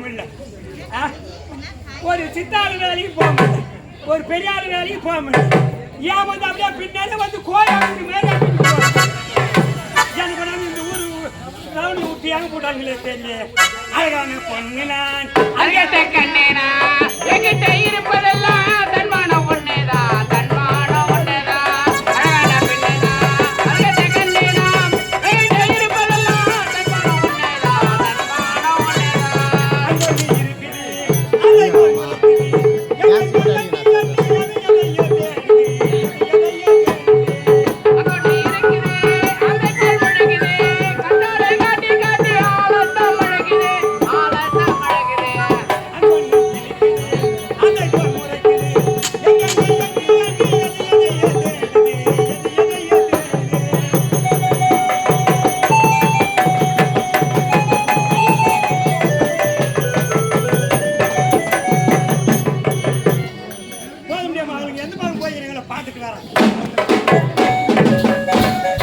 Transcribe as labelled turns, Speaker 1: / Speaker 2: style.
Speaker 1: முடியல, ஒரு சித்தாள் வேலைக்கு போக முடியல, ஒரு பெரியாள் வேலைக்கு போக முடியல. ஏன் வந்து அப்படியே பின்னாடி வந்து கோயில் மேலே எனக்கு வந்து இந்த ஊரு ரவுண்டு ஊட்டி அங்க போட்டாங்களே தெரியல. அழகான பொண்ணு நான்
Speaker 2: அழகத்தை கண்ணேனா என்கிட்ட இருப்பதெல்லாம் தன்மானம் ஒன்னேதான், தன்மானம் ஒன்னேதான். அழகான பெண்ணேனா அழகத்தை கண்ணேனா என்கிட்ட இருப்பதெல்லாம் தன்மானம் ஒன்னேதான், தன்மானம் ஒன்னேதான்.
Speaker 1: எந்த மாதிரி போய் பாட்டுக்கு